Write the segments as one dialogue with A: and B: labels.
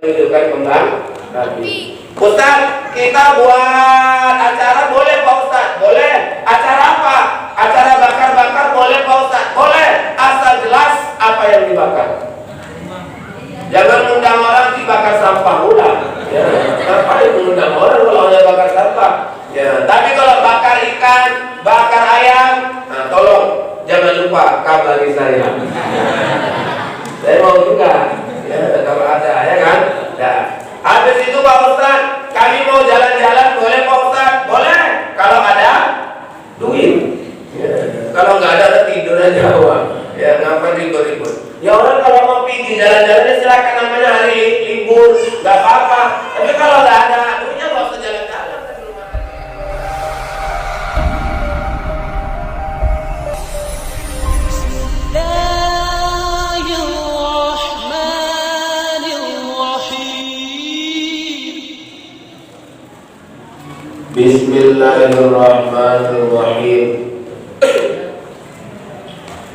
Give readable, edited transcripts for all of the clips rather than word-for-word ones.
A: menunjukkan kembang api. Ustaz, kita buat acara boleh Pak Ustaz? Boleh. Acara apa? Acara bakar-bakar boleh Pak Ustaz? Boleh, asal jelas apa yang dibakar. Jangan undang orang dibakar sampah ulang. Ya, ngapain mengundang orang kalau hanya bakar sampah? Ya, tapi kalau bakar ikan, bakar ayam, nah tolong jangan lupa kabari saya. Saya mau juga. Ya, kalau ada, ya kan? Ya. Habis itu Pak Ustaz, kami mau jalan-jalan, boleh Pak Ustaz? Boleh, kalau ada duit. Ya. Kalau nggak ada tidur aja uang. Ya, ngapain ribut-ribut? Ya orang kalau mau pergi jalan-jalan silakan, namanya hari libur, nggak apa-apa. Tapi kalau nggak ada duitnya nggak usah jalan-jalan. Bismillahirrahmanirrahim.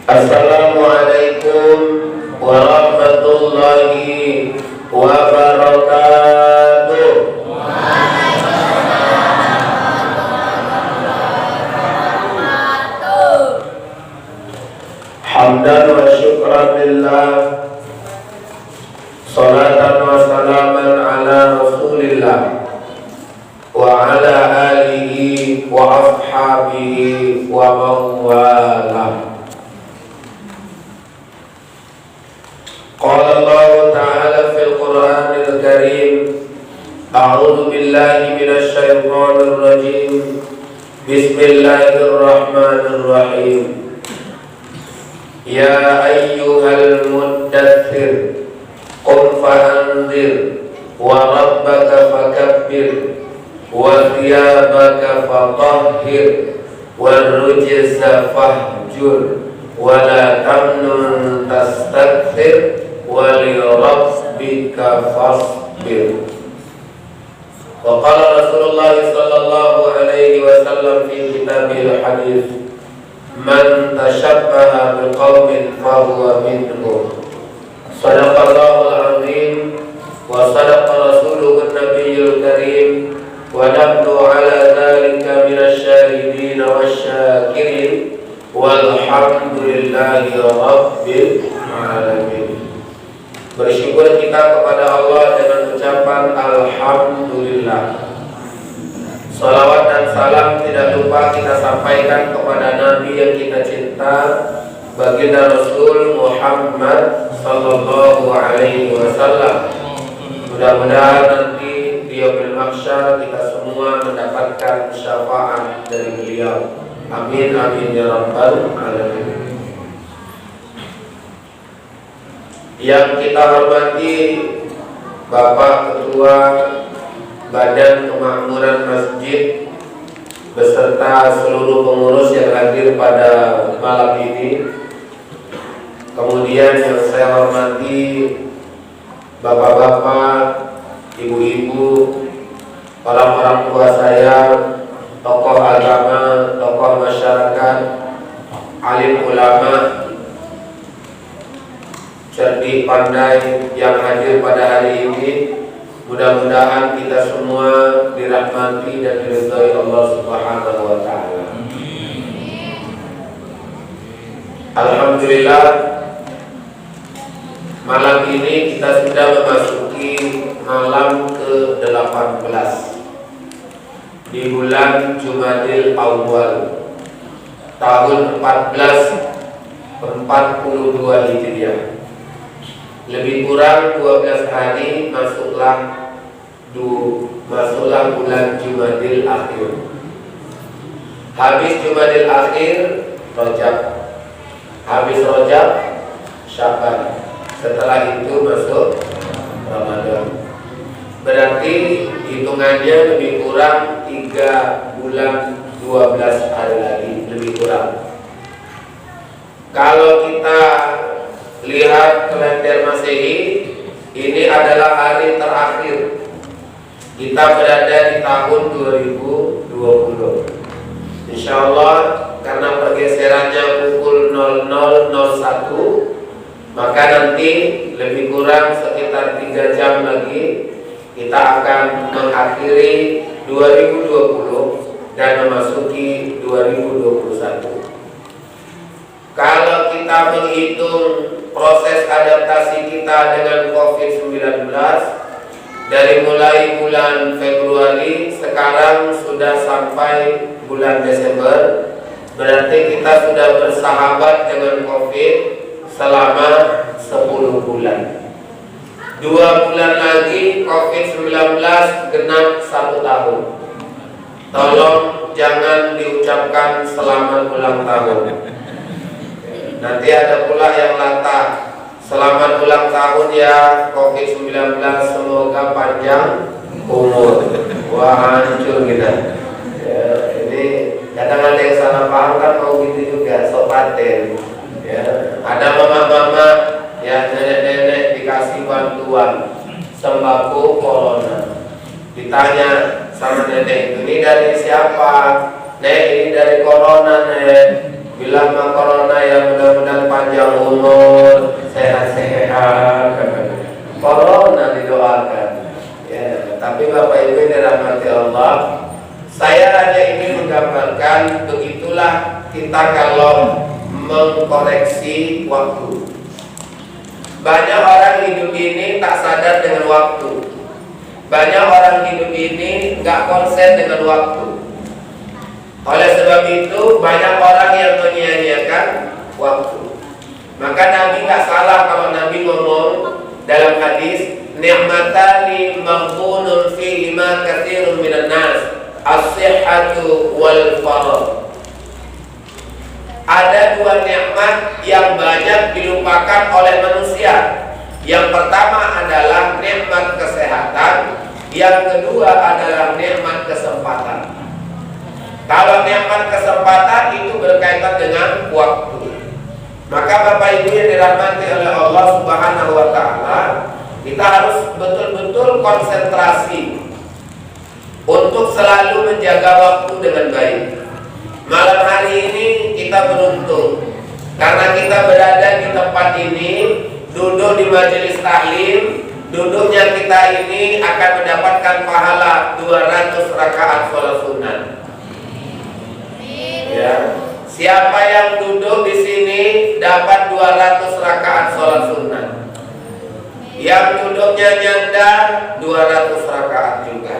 A: Assalamualaikum warahmatullahi wabarakatuh. Hamdan wa syukran lillah, salatan wa salaman ala rasulillah wa ala alihi wa ashabihi wa mawalah. Qala Allah Ta'ala fil Qur'anil Karim, a'udzu billahi minasy syaithanir rajim. Bismillahirrahmanirrahim. Ya ayyuhal muddatsir qum fa'anzir wa rabbaka fakabbir wa thiyabaka fatahhir wal rujza fahjur wa la tamnun tastakthir wa li rabbika fasbir. Wa qala Rasulullah sallallahu alaihi wasallam fi kitabil hadis, man tashabbaha biqaumin fahuwa minhum. Sadaqallahul azim wa sadaqa rasuluhun nabiyyul karim wa nahnu ala dzalika minasy syahidin wasyakirin walhamdulillahi rabbil alamin. Bersyukur kita kepada Allah dengan ucapan alhamdulillah. Salawat dan salam tidak lupa kita sampaikan kepada Nabi yang kita cinta, baginda Rasul Muhammad sallallahu alaihi wasallam. Mudah-mudahan nanti di yaumil mahsyar kita semua mendapatkan syafaat dari beliau. Amin amin ya rabbal alamin. Yang kita hormati Bapak Ketua Badan Kemakmuran Masjid beserta seluruh pengurus yang hadir pada malam ini. Kemudian yang saya hormati bapak-bapak, ibu-ibu, orang tua saya, tokoh agama, tokoh masyarakat, alim ulama, cerdik pandai yang hadir pada hari ini. Mudah-mudahan kita semua dirahmati dan diridhai Allah Subhanahu wa taala. Alhamdulillah, malam ini kita sudah memasuki malam ke-18 di bulan Jumadil Awal tahun 1442 Hijriah. Lebih kurang 12 hari masuklah bulan Jumadil Akhir. Habis Jumadil Akhir, Rajab. Habis Rajab, Syaban. Setelah itu masuk Ramadan. Berarti hitungannya lebih kurang 3 bulan 12 hari lagi, lebih kurang. Kalau kita lihat kalender Masehi, ini adalah hari terakhir kita berada di tahun 2020. Insya Allah karena pergeserannya pukul 00.01, Maka nanti lebih kurang sekitar 3 jam lagi kita akan mengakhiri 2020 dan memasuki 2021. Kalau kita menghitung proses adaptasi kita dengan COVID-19 dari mulai bulan Februari sekarang sudah sampai bulan Desember, berarti kita sudah bersahabat dengan COVID selama 10 bulan. 2 bulan lagi COVID-19 genap 1 tahun. Tolong jangan diucapkan selamat ulang tahun. Nanti ada pula yang latah, selamat ulang tahun ya COVID-19, semoga panjang umur. Wah, hancur kita. Ya, ini kadang ada yang salah paham kan, mau gitu juga, sok paten. Ya, ada mama-mama, ya nenek-nenek dikasih bantuan sembako corona. Ditanya sama nenek, ini dari siapa? Nek, ini dari corona, Nek. Bilang sama corona ya mudah-mudahan panjang umur, sehat-sehat. Corona didoakan. Ya, tapi Bapak Ibu dirahmati Allah, saya hanya ingin menggambarkan begitulah kita kalau mengkoreksi waktu. Banyak orang hidup ini tak sadar dengan waktu. Banyak orang hidup ini nggak konsen dengan waktu. Oleh sebab itu banyak orang yang menyia-nyiakan waktu. Maka Nabi nggak salah kalau Nabi ngomong dalam hadis, ni'matani maghbunun fihima katsirun minan nas, as-sihhatu wal faragh. Ada 2 nikmat yang banyak dilupakan oleh manusia. Yang pertama adalah nikmat kesehatan, yang kedua adalah nikmat kesempatan. Kalau nikmat kesempatan itu berkaitan dengan waktu. Maka Bapak Ibu yang dirahmati oleh Allah Subhanahu wa taala, kita harus betul-betul konsentrasi untuk selalu menjaga waktu dengan baik. Malam hari ini kita beruntung karena kita berada di tempat ini, duduk di majelis taklim. Duduknya kita ini akan mendapatkan pahala 200 rakaat sholat sunnah. Ya, siapa yang duduk di sini dapat 200 rakaat sholat sunnah. Yang duduknya nyandar 200 rakaat juga.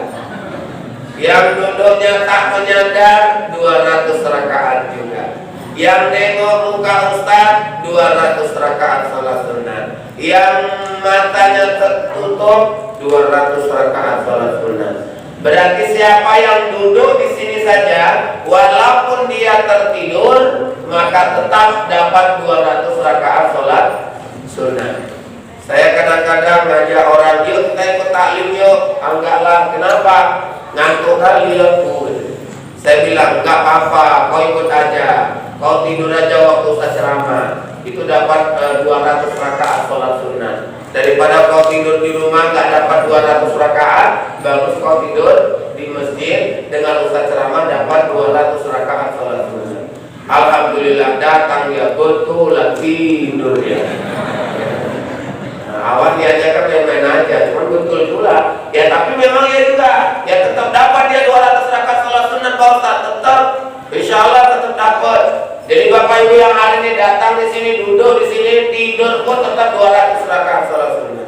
A: Yang duduknya tak menyandar 200 rakaat juga. Yang nengok muka ustaz 200 rakaat sholat sunnah. Yang matanya tertutup 200 rakaat sholat sunnah. Berarti siapa yang duduk di sini saja, walaupun dia tertidur, maka tetap dapat 200 rakaat sholat sunnah. Saya kadang-kadang ngajak orang, yuk kita ikut taklim yuk. Enggaklah, kenapa? Ngantuk kali ya. Saya bilang, enggak apa-apa, kau ikut aja. Kau tidur aja waktu saya ceramah. Itu dapat 200 rakaat sholat sunnah. Daripada kau tidur di rumah nggak dapat 200 rakaat, bagus kau tidur di masjid dengan ustaz ceramah dapat 200 rakaat sholat sunnah. Alhamdulillah datang ya, betul tidur ya. Nah, awal niatnya kan main-main aja, cuma betul pula. Ya tapi memang ya juga, ya tetap dapat dia 200 rakaat sholat sunnah Pak Ustaz, tetap, insya Allah tetap dapat. Jadi Bapak Ibu yang hari ini datang di sini, duduk di sini, tidur pun tetap 200 rakaat sholat sunnah.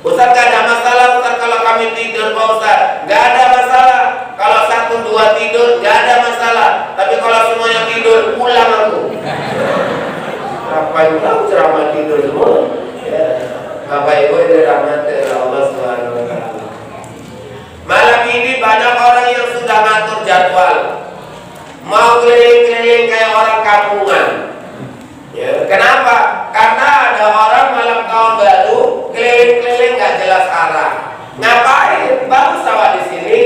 A: Ustaz gak ada masalah Ustaz kalau kami tidur Pak Ustaz, gak ada masalah. Kalau 1, 2 tidur gak ada masalah. Tapi kalau semuanya tidur, pulang aku. Ngapain tahu ceramah tidur semua? Ya. Bapak Ibu yang dirahmati Allah Subhanahu wa taala. Malam ini banyak orang yang sudah ngatur jadwal. Mau keliling-keliling kayak orang kampungan. Ya, kenapa? Karena ada orang malam tahun baru keliling-keliling nggak jelas arah. Ngapain? Bagus sama di sini,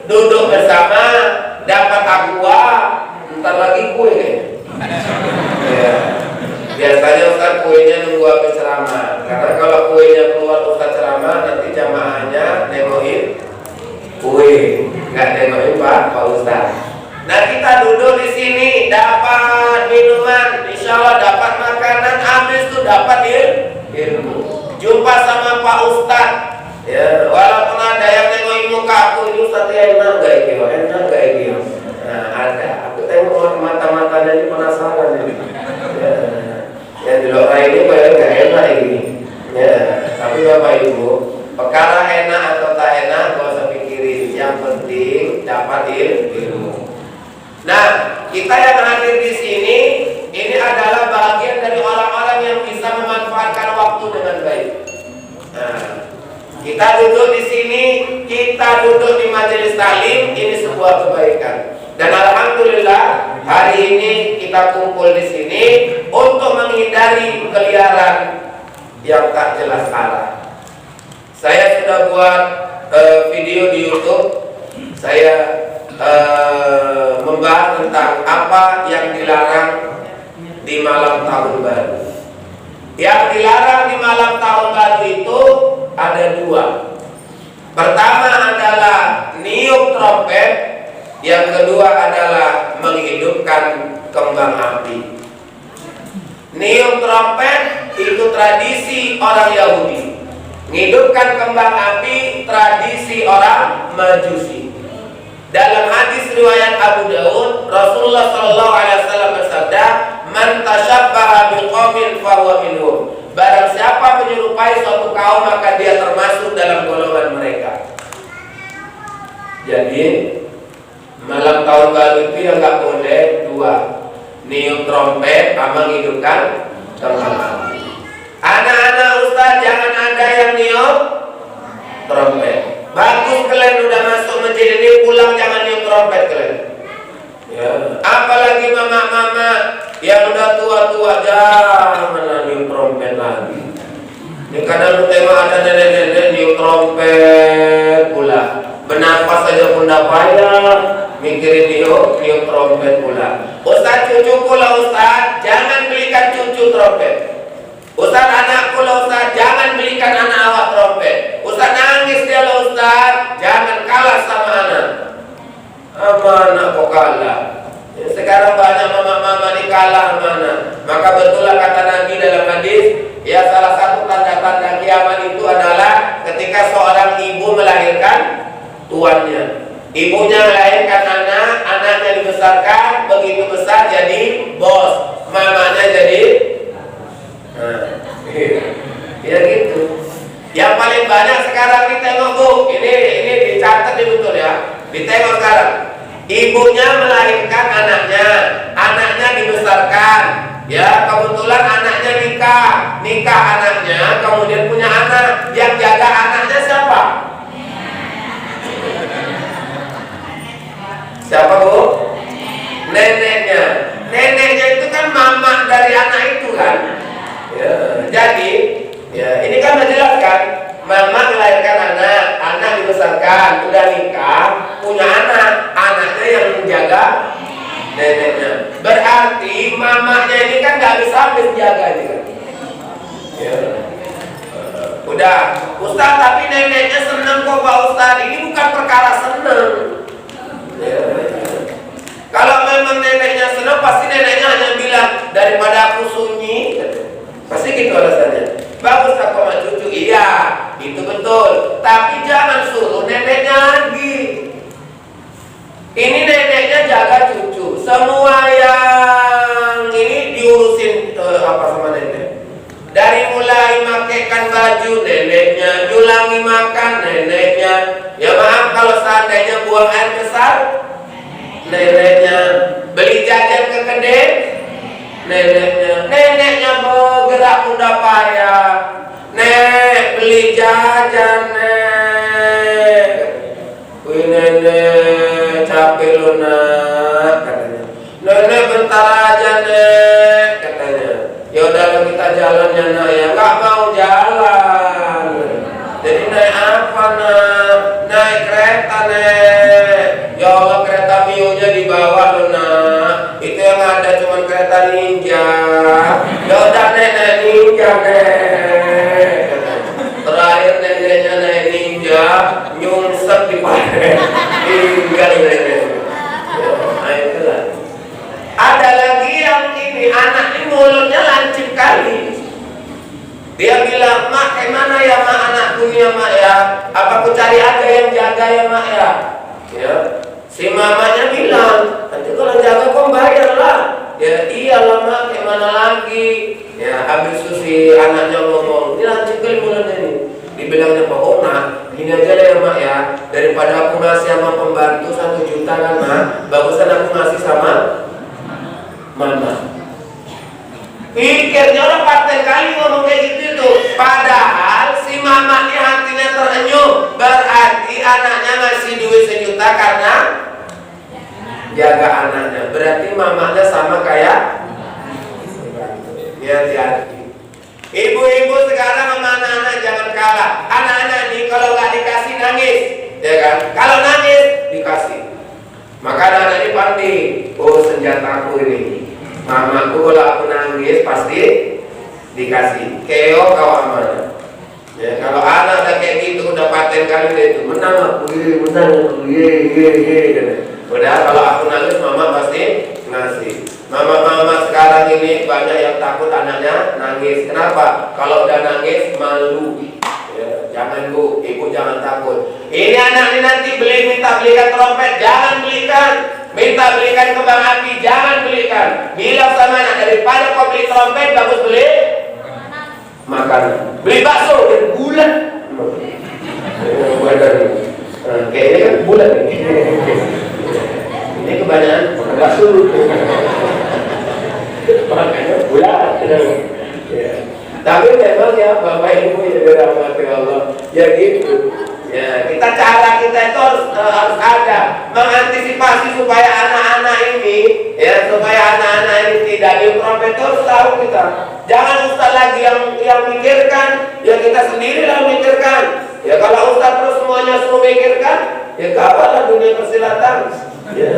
A: duduk bersama, dapat aqua, ntar lagi kue. Ya. Biasanya Ustaz kuenya nunggu habis ceramah. Karena kalau kuenya keluar Ustaz ceramah, nanti jamaahnya nengokin kue, nggak nengokin Pak Ustaz. Nah kita duduk di sini dapat minuman, insya Allah dapat makanan, habis itu dapat ilmu. Jumpa sama Pak Ustadz, ya, walaupun ada yang nengokin muka aku, ini Ustadz enak gak ini, enak gak ini. Nah ada, aku tengok mata-matanya ini penasaran ini. Ya di luar ini banyak gak enak ini. Ya, tapi Bapak Ibu, perkara enak atau tak enak gak usah pikirin. Yang penting dapat ilmu. Nah, kita yang hadir di sini ini adalah bagian dari orang-orang yang bisa memanfaatkan waktu dengan baik. Nah, kita duduk di sini, kita duduk di majelis taklim, ini sebuah kebaikan. Dan alhamdulillah hari ini kita kumpul di sini untuk menghindari keliaran yang tak jelas arah. Saya sudah buat video di YouTube. Saya membahas tentang apa yang dilarang di malam tahun baru. Yang dilarang di malam tahun baru itu ada dua. Pertama adalah niup trompet, yang kedua adalah menghidupkan kembang api. Niup trompet itu tradisi orang Yahudi. Menghidupkan kembang api tradisi orang Majusi. Dalam hadis riwayat Abu Daud, Rasulullah SAW bersabda, "Man tashabbaha biqaumin fahuwa minhum." Barang siapa menyerupai suatu kaum maka dia termasuk dalam golongan mereka. Jadi malam tahun baru itu yang nggak boleh dua, niup trompet sama menghidupkan kembang api. Anak-anak Ustaz jangan ada yang niup trompet. Bagus kalian udah masuk masjid ini, pulang jangan niup trompet kalian. Ya. Apalagi mama-mama yang udah tua-tua jangan niup trompet lagi. Ini kadang tengok ada nenek-nenek niup trompet pula. Bernafas saja pun dah payah, mikirin niup trompet pula. Ustaz cucuku lah Ustaz, jangan belikan cucu trompet. Ustaz anakku lah Ustaz, jangan belikan anak awak trompet. Ustaz nangis dia lah Ustaz, jangan kalah sama anak. Anak kok kalah. Sekarang banyak mama-mama ini kalah sama anak. Maka betul lah kata Nabi dalam hadis, ya salah satu tanda-tanda kiamat itu adalah ketika seorang ibu melahirkan tuannya. Ibunya melahirkan anak, anaknya dibesarkan, begitu besar jadi bos, mamanya jadi ya gitu. Yang paling banyak sekarang ditengok Bu, ini dicatat di betul ya. Ditengok sekarang. Ibunya melahirkan anaknya, anaknya dibesarkan. Ya, kebetulan anaknya nikah anaknya, kemudian punya anak. Yang jaga anaknya siapa? Siapa Bu? Neneknya. Neneknya itu kan mama dari anak itu kan. Ya, jadi ya ini kan menjelaskan mama melahirkan anak dibesarkan, udah nikah, punya anak, anaknya yang menjaga neneknya. Berarti mamanya ini kan nggak bisa habis jaga ini kan. Ya. Udah, Ustaz tapi neneknya seneng kok Pak Ustaz. Ini bukan perkara seneng. Ya. Kalau memang neneknya seneng, pasti neneknya hanya bilang daripada aku sunyi. Pasti gitu alasannya. Bagus tak sama cucu, iya itu betul. Tapi jangan suruh neneknya lagi. Ini neneknya jaga cucu. Semua yang ini diurusin apa sama nenek. Dari mulai makaikan baju neneknya, julangi makan neneknya. Ya maaf kalau seandainya buang air besar neneknya, beli jajan ke kedai neneknya bergerak udah payah. Nek beli jajan nek. Wih nenek capek lu nak katanya. Nenek bentar aja nek katanya. Ya udah kita jalannya nak ya. Nggak mau jalan. Jadi naik apa nak? Naik kereta nek. Ya Allah kereta Mio-nya di bawah lu nak. Itu yang ada cuma kereta ninja. Ya udah nenek ninja deh. Terakhir neneknya naik ninja, nyungsep di pakai. Tinggal nenek. Nah itulah. Ada lagi yang ini anak ini mulutnya lancip kali. Dia bilang, mak, kayak mana ya mak anakku ya mak ya? Apa aku cari aja yang jaga ya mak ya? Ya. Si mamanya bilang, nanti kalau jaga kau bayar lah. Ya iyalah mak, kayak mana lagi? Ya habis itu si anaknya ngomong, ini lanjutkan mulai ini. Dibilangnya Pak nak, gini aja deh ya mak ya. Daripada aku ngasih sama pembantu 1 juta kan mak, bagusan aku ngasih sama mama. Pikirnya orang paten kali ngomong kayak gitu tuh. Padahal si mamanya hatinya terenyuh. Berarti anaknya ngasih duit 1 juta karena jaga anaknya. Berarti mamanya sama kayak hati-hati. Ibu-ibu sekarang sama anak-anak jangan kalah. Anak-anak ini kalau nggak dikasih nangis, ya kan? Kalau nangis dikasih. Maka anak-anak ini pasti, oh senjataku ini. Mamaku kalau aku nangis pasti dikasih. Keo kau amanah. Ya, kalau anak udah kayak gitu udah paten kali deh itu menang aku, menang aku, ye. Udah kalau aku nangis mama pasti ngasih. Mama-mama sekarang ini banyak yang takut anaknya nangis. Kenapa? Kalau udah nangis malu. Ya, jangan bu, ibu jangan takut. Ini anak ini nanti minta belikan trompet, jangan belikan. Minta belikan kembang api, jangan belikan. Bilang sama anak, daripada kau beli trompet, bagus beli makanan. Beli bakso, dan bulat. Kayaknya kan bulat ini. Ini kebanyakan makan bakso. Makanya bulat. Ya. Tapi memang ya Bapak Ibu yang dirahmati Allah, ya gitu. Ya, cara kita itu harus ada mengantisipasi supaya anak-anak ini, ya supaya anak-anak ini tidak diprotes. Harus tahu kita. Jangan ustaz lagi yang mikirkan, ya kita sendiri lah mikirkan. Ya kalau ustaz terus semuanya suruh mikirkan, ya kapalah dunia persilatan. Ya,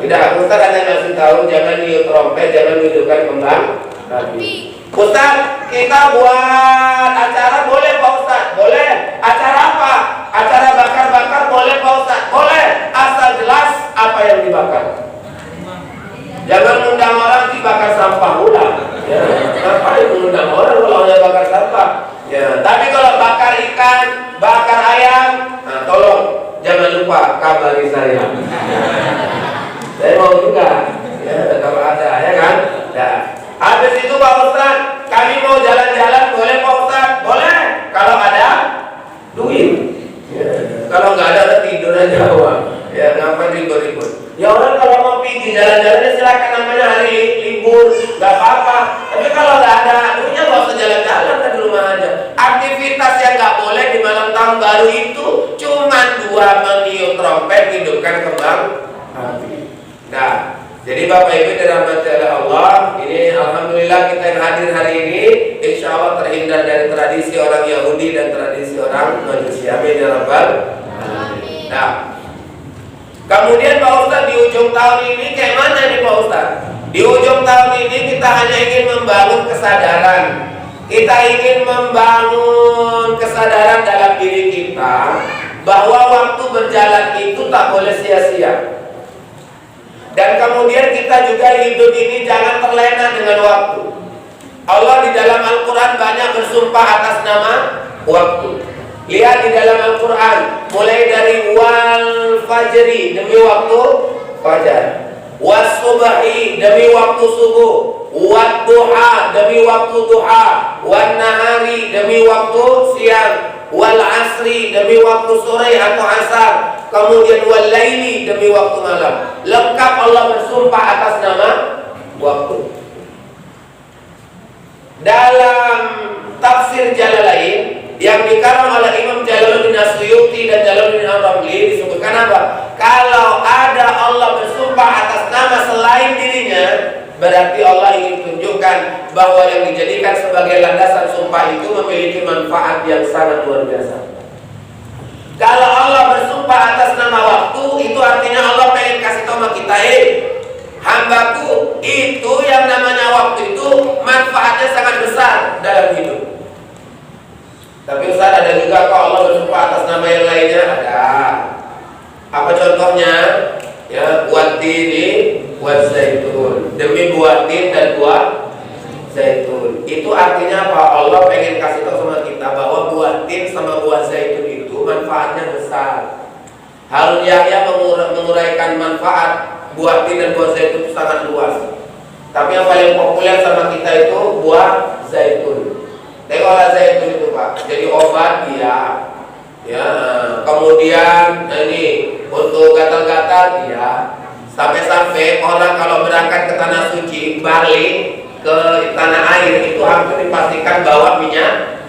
A: tidak ustaz hanya ngasih tahu jangan niup trompet, jangan menunjukkan kembang api. Ustaz, kita buat acara boleh Pak Ustaz? Boleh. Acara apa? Acara bakar-bakar boleh Pak Ustaz? Boleh. Asal jelas apa yang dibakar. Jangan undang orang dibakar sampah ulang. Ya, ngapain mengundang orang kalau hanya bakar sampah? Ya, tapi kalau bakar ikan, bakar ayam, nah tolong jangan lupa kabari saya. Saya mau juga. Ya, kalau ada, ya kan? Ya. Habis itu Pak Ustaz, kami mau jalan-jalan, boleh Pak Ustaz? Boleh, kalau ada duit. Ya. Kalau nggak ada tidur aja uang. Ya, ngapain ribut-ribut? Ya orang kalau mau pergi jalan-jalan silakan, namanya hari libur, nggak apa-apa. Tapi kalau nggak ada duitnya nggak usah jalan-jalan, di rumah aja. Aktivitas yang nggak boleh di malam tahun baru itu cuma 2, meniup trompet, hidupkan kembang api. Nah. Jadi Bapak Ibu dirahmati oleh Allah, ini alhamdulillah kita yang hadir hari ini insya Allah terhindar dari tradisi orang Yahudi dan tradisi orang Majusi. Amin ya rabbal alamin. Nah, kemudian Pak Ustaz di ujung tahun ini kayak mana nih Pak Ustaz? Di ujung tahun ini kita hanya ingin membangun kesadaran. Kita ingin membangun kesadaran dalam diri kita bahwa waktu berjalan itu tak boleh sia-sia. Dan kemudian kita juga hidup ini jangan terlena dengan waktu. Allah di dalam Al-Quran banyak bersumpah atas nama waktu. Lihat di dalam Al-Quran, mulai dari wal fajri demi waktu fajar, was subhi demi waktu subuh, wat duha demi waktu duha, wan nahari demi waktu siang, wal asri demi waktu sore atau asar, kemudian wal laili demi waktu malam. Lengkap Allah bersumpah atas nama waktu. Dalam tafsir Jalalain yang dikarang oleh Imam Jalaluddin As-Suyuti dan Jalaluddin Ar-Ramli disebutkan apa? Kalau ada Allah bersumpah atas nama selain dirinya, berarti Allah ingin tunjukkan bahwa yang dijadikan sebagai landasan sumpah itu memiliki manfaat yang sangat luar biasa. Kalau Allah bersumpah atas nama waktu, itu artinya Allah pengen kasih tahu sama kita, hambaku, itu yang namanya waktu itu manfaatnya sangat besar dalam hidup. Tapi Ustaz, ada juga kok Allah bersumpah atas nama yang lainnya? Ada. Apa contohnya? Ya, buat ini, buat zaitun. Demi buatin dan buat zaitun. Itu artinya apa? Allah pengen kasih tahu besar. Harun Yahya menguraikan manfaat buah tin dan buah zaitun itu sangat luas. Tapi yang paling populer sama kita itu buah zaitun. Tengoklah zaitun itu Pak, jadi obat iya. Ya, kemudian ini untuk gatal-gatal iya. Sampai-sampai orang kalau berangkat ke tanah suci, balik ke tanah air itu hampir dipastikan bawa minyak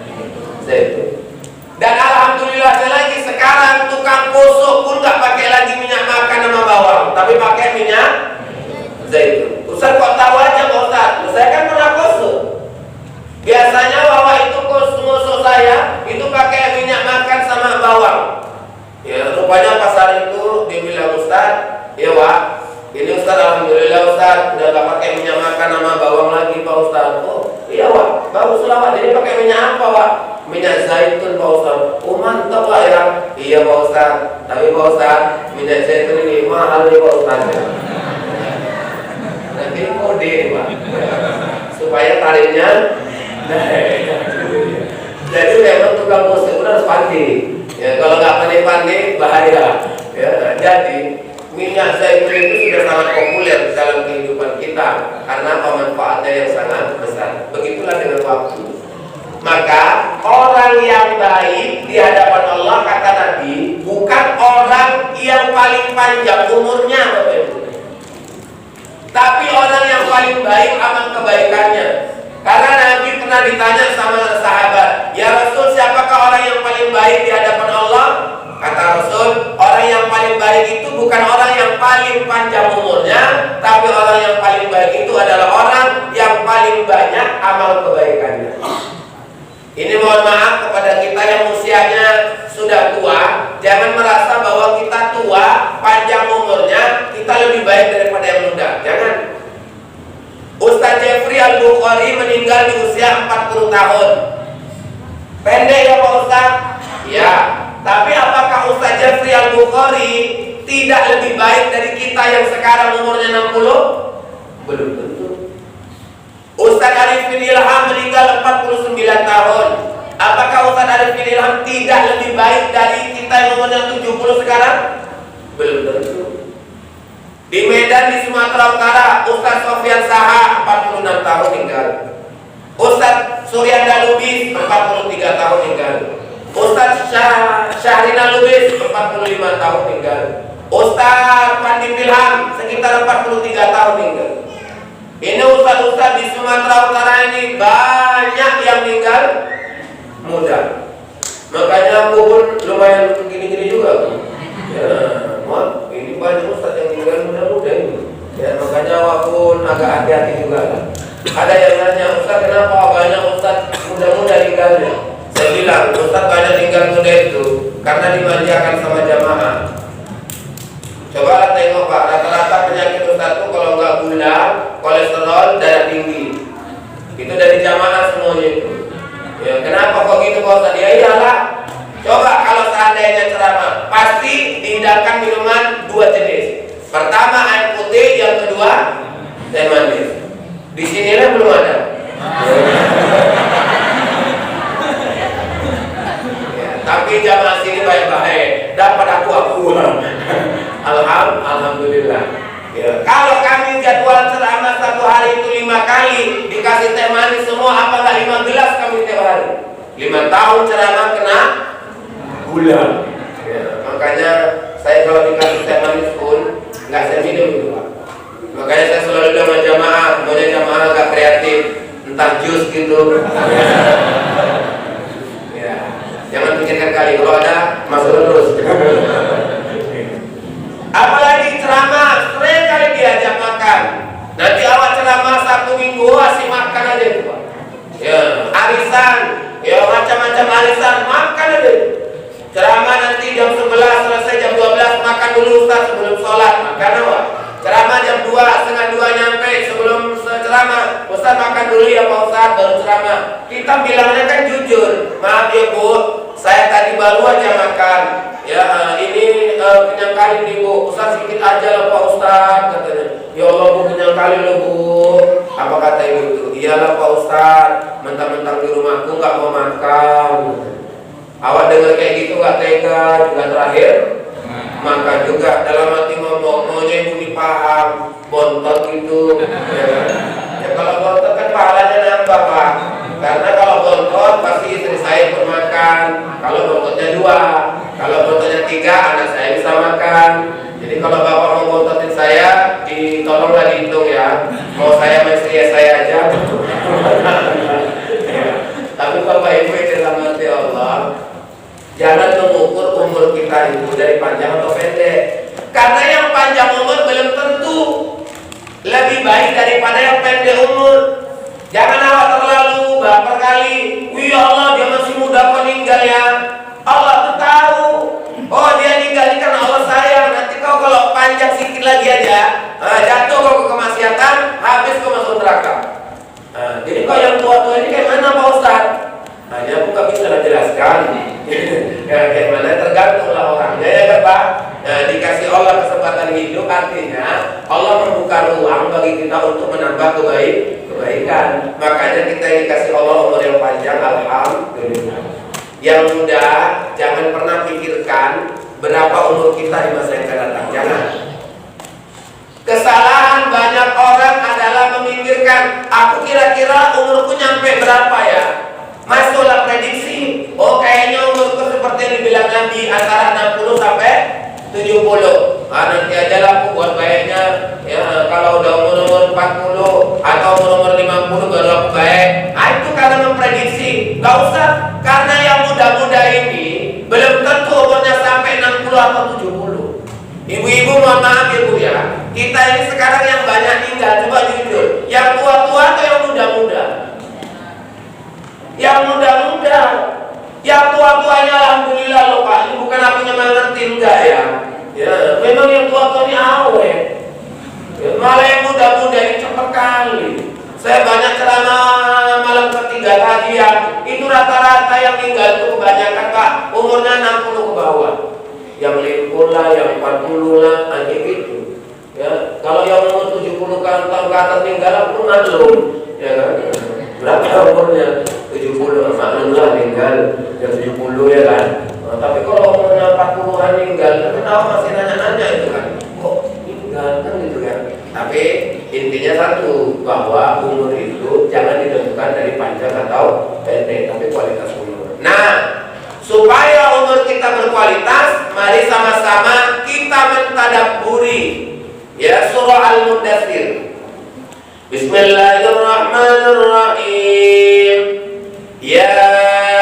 A: zaitun. Dan alhamdulillah lagi sekarang tukang kosok pun nggak pakai lagi minyak makan sama bawang, tapi pakai minyak zaitun. Ustaz kok tahu aja Pak Ustaz? Saya kan pernah kosok. Biasanya wawa itu kosok saya itu pakai minyak makan sama bawang. Ya, rupanya pasar itu dia bilang Ustaz, ya Wak, ini Ustaz alhamdulillah Ustaz udah gak pakai minyak makan sama bawang lagi Pak Ustaz. Oh iya Wak, baguslah Wak. Jadi pakai minyak apa Wak? Minyak zaitun Pak Ustaz. Oh mantap lah ya. Iya Pak Ustaz. Tapi Pak Ustaz, minyak zaitun ini mahal nih Pak Ustaz. Nanti kode Pak, supaya tarifnya naik. Jadi memang tukang kosong itu harus pandai. Ya, kalau nggak pandai-pandai bahaya. Ya, jadi minyak zaitun itu sudah sangat populer dalam kehidupan kita karena pemanfaatnya yang sangat besar. Begitulah dengan waktu. Maka orang yang baik di hadapan Allah kata Nabi bukan orang yang paling panjang umurnya, Bapak Ibu, tapi orang yang paling baik amal kebaikannya. Karena Nabi pernah ditanya sama sahabat, ya Rasul, siapakah orang yang paling baik di hadapan Allah? Kata Rasul, orang yang paling baik itu bukan orang yang paling panjang umurnya, tapi orang yang paling baik itu adalah orang yang paling banyak amal kebaikannya. Ini mohon maaf kepada kita yang usianya sudah tua, jangan merasa bahwa kita tua, panjang umurnya, kita lebih baik daripada yang muda. Jangan. Ustaz Jeffrey Al-Bukhari meninggal di usia 40 tahun. Pendek ya Pak Ustaz? Ya. Tapi apakah Ustaz Jeffrey Al-Bukhari tidak lebih baik dari kita yang sekarang umurnya 60? Belum tentu. Ustaz Arifin Ilham meninggal 49 tahun. Apakah Ustaz Arifin Ilham tidak lebih baik dari kita yang umurnya 70 sekarang? Belum tentu. Di Medan di Sumatera Utara, Ustaz Sofyan Saha 46 tahun tinggal. Ustaz Suryanda Lubis 43 tahun tinggal. Ustaz Syahrina Lubis 45 tahun tinggal. Ustaz Pandi Ilham sekitar 43 tahun tinggal. Ini ustaz-ustaz di Sumatera Utara ini banyak yang tinggal muda. Makanya aku pun lumayan gini-gini juga. Ya, ini banyak ustaz yang tinggal muda-muda ini. Ya, makanya aku pun agak hati-hati juga. Ada yang nanya, Ustaz kenapa banyak ustaz muda-muda tinggalnya? Saya bilang, ustaz banyak tinggal muda itu karena dimanjakan sama jamaah. Coba tengok Pak, rata-rata penyakit ustaz itu kalau nggak gula, kolesterol, darah tinggi. Itu dari jamaah semuanya itu. Ya, kenapa kok gitu Pak Ustaz? Ya iyalah. Coba kalau seandainya ceramah, pasti dihidangkan minuman 2 jenis. Pertama air putih, yang kedua teh manis. Di sinilah belum ada. Ya, tapi jamaah sini baik-baik, dapat aku. Alhamdulillah. Ya. Kalau kami jadwal ceramah 1 hari itu 5 kali, dikasih teh manis semua, apa nggak 5 gelas kami tiap hari? 5 tahun ceramah kena gula. Ya, makanya saya kalau dikasih teh manis pun nggak saya minum itu Pak. Makanya saya selalu bilang sama jamaah, semuanya jamaah agak kreatif, entah jus gitu. Ya, jangan pikirkan kali, kalau ada masuk terus. Apalagi ceramah, sering kali diajak makan. Nanti awal ceramah 1 minggu asik makan aja itu Pak. Ya, arisan, ya macam-macam arisan, makan aja. Ceramah nanti jam 11 selesai, jam 12 makan dulu Ustaz sebelum sholat, makan apa? Ceramah jam 2, setengah 2 nyampe, sebelum ceramah Ustaz makan dulu ya Pak Ustaz baru ceramah. Kita bilangnya kan jujur, maaf ya Bu, saya tadi baru aja makan. Ya ini kenyang kali nih Bu, Ustaz sedikit aja lah Pak Ustaz katanya. Ya Allah Bu, kenyang kali loh Bu. Apa kata ibu itu? Iyalah Pak Ustaz, mentang-mentang di rumahku nggak mau makan. Awak dengar kayak gitu gak tega juga terakhir maka juga dalam hati ngomong maunya ibu dipaham bontot gitu ya kalau bontot kan pahalanya nambah Pak, karena kalau bontot pasti istri saya pun makan, kalau bontotnya 2, kalau bontotnya 3 anak saya bisa makan. Jadi kalau bapak mau bontotin saya tolonglah dihitung ya, mau saya sama istri saya aja tapi bapak ibu dalam hati Allah, jangan mengukur umur kita itu dari panjang atau pendek, karena yang panjang umur belum tentu lebih baik daripada yang pendek umur. Jangan awak terlalu baper kali, wih Allah dia masih muda meninggal ya. Allah tuh tahu, oh dia ninggal karena Allah sayang. Nanti kau kalau panjang sedikit lagi aja, jatuh kau ke kemaksiatan, habis kau masuk neraka. Jadi kau yang tua-tua ini kayak mana Pak Ustaz? Hanya aku gak bisa jelaskan kayak mana, tergantunglah orangnya ya kan Pak. Dikasih Allah kesempatan hidup artinya Allah membuka ruang bagi kita untuk menambah kebaikan. Makanya kita dikasih Allah umur yang panjang, alhamdulillah. Yang muda jangan pernah pikirkan berapa umur kita di masa yang akan datang, jangan. Kesalahan banyak orang adalah memikirkan aku kira-kira umurku nyampe berapa ya. Masuklah prediksi, oh kayaknya umurku seperti yang dibilang Nabi antara 60 sampai 70. Nanti aja lah aku buat baiknya ya, kalau udah umur 40 atau umur 50 baru aku baik. Itu karena memprediksi. Gak usah, karena yang muda-muda ini belum tentu umurnya sampai 60 atau 70. Ibu-ibu mohon maaf ibu ya, kita ini sekarang yang banyak tinggal, coba jujur, yang tua-tua atau yang muda-muda? Yang muda-muda. Yang tua-tuanya alhamdulillah loh Pak, ini bukan aku nyemangatin enggak ya. Ya, memang yang tua-tua ini awet. Ya, malah yang muda-muda ini cepat kali. Saya banyak ceramah malam ketiga tadi ya, itu rata-rata yang tinggal itu kebanyakan Pak umurnya 60 ke bawah. Yang 50 lah, yang 40 lah, kayak gitu. Ya, kalau yang umur 70 tahun ke atas tinggal aku maklum, ya kan? Berapa umurnya? 70, maklum lah tinggal yang 70 ya kan. Tapi kalau umurnya 40-an tinggal, kenapa masih nanya-nanya itu kan? Kok tinggal kan gitu kan? Tapi intinya satu, bahwa umur itu jangan ditentukan dari panjang atau pendek, tapi kualitas umur. Nah, supaya umur kita berkualitas, mari sama-sama kita mentadabburi ya surah Al-Mudaththir. Bismillahirrahmanirrahim. Ya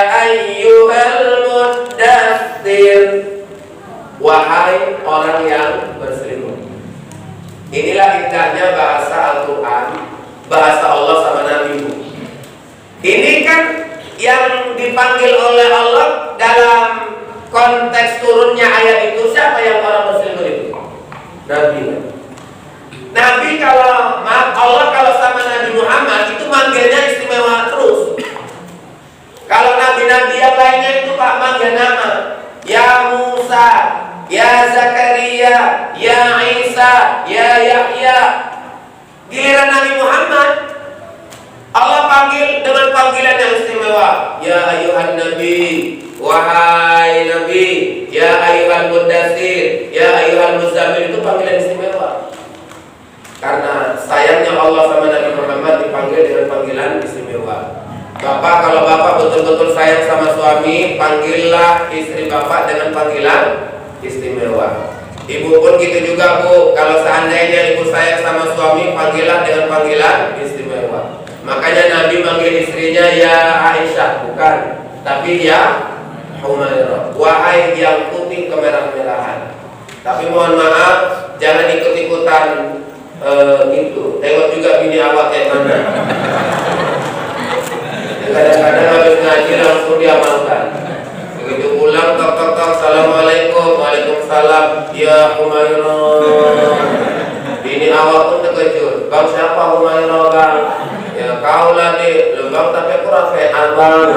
A: ayyuhal muddaththir, wahai orang yang berselimut. Inilah indahnya bahasa Al-Quran, bahasa Allah sama Nabi. Ini kan yang dipanggil oleh Allah dalam konteks turunnya ayat itu, siapa yang orang berselimut itu? Nabi. Nabi kalau Allah kalau sama Nabi Muhammad itu manggilnya istimewa terus. Kalau nabi-nabi yang lainnya itu Pak manggil nama, ya Musa, ya Zakaria, ya Isa, ya Yahya. Giliran Nabi Muhammad Allah panggil dengan panggilan yang istimewa. Ya ayuhan nabi, wahai nabi, ya ayuhan muddaththir, ya ayuhan muzammil, itu panggilan istimewa. Karena sayangnya Allah sama Nabi Muhammad dipanggil dengan panggilan istimewa. Bapak, kalau bapak betul-betul sayang sama suami, panggillah istri bapak dengan panggilan istimewa. Ibu pun gitu juga Bu, kalau seandainya ibu sayang sama suami, panggillah dengan panggilan istimewa. Makanya Nabi manggil istrinya ya Aisyah, bukan, tapi ya Humairah, wahai yang putih kemerah-merahan. Tapi mohon maaf, jangan ikut-ikutan gitu. Tengok juga bini awak kayak mana. Kadang-kadang habis ngaji langsung diamalkan. Begitu pulang tok assalamualaikum, waalaikumsalam, ya Humairah. Bini awak pun terkejut. Bang siapa Humairah bang? Ya kau lah deh, bang tapi aku rafean bang.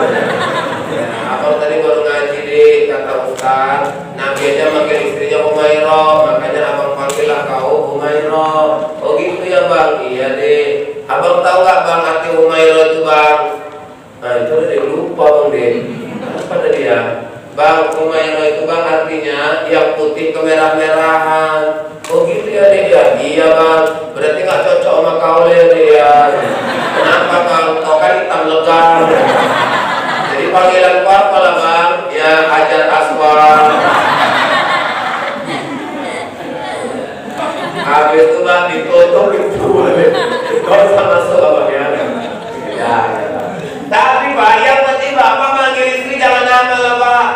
A: Ya, abang tadi baru ngaji deh, kata Ustaz. Nabi aja manggil istrinya Humairah, makanya abang panggillah kau Humairah. Oh gitu ya bang? Iya deh. Abang tahu gak bang arti Humairah itu bang? Nah itu udah lupa bang deh. Apa tadi ya? Bang, Kumairo itu bang artinya yang putih kemerah-merahan. Oh gitu ya dia? Iya bang, berarti nggak cocok sama kau dia. Kenapa bang? Kau kan hitam legam. Jadi panggilan kau apa lah bang? Ya Hajar Aswad. Habis itu bang ditutup itu, kau bisa masuk abang ya. Ya. Tapi pak, yang penting bapak manggil istri jangan nama lah pak.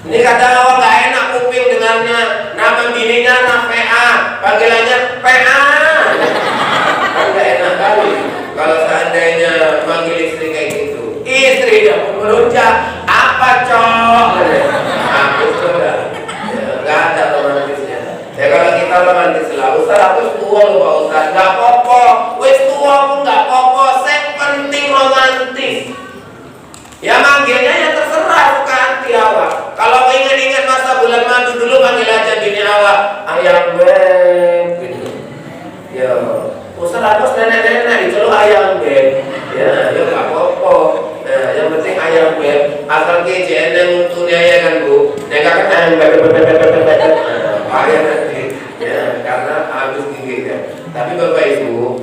A: Ini kadang awak nggak enak kuping dengannya. Nama bininya PA, panggilannya PA. Kan nggak enak kali kalau seandainya manggil istri kayak gitu. Istri dia pun melunjak, apa cok? Aku sudah, nggak ada romantisnya. Ya kalau kita romantis lah, Ustaz aku tua loh pak Ustaz, nggak pokok, wes tua pun nggak pokok, saya penting romantis. Ya manggilnya ya terserah, bukan hati awak. Kalau ingat-ingat masa bulan madu dulu manggil aja bini awak ayam beb gitu. Ya, Ustaz aku nenek-nenek itu lo ayam beb. Ya, ya nggak apa-apa. Nah, yang penting ayam beb. Asal KJN yang untungnya ya kan bu. Nggak kan ayam beb. Ayam nanti. Ya, karena habis giginya. Tapi bapak ibu,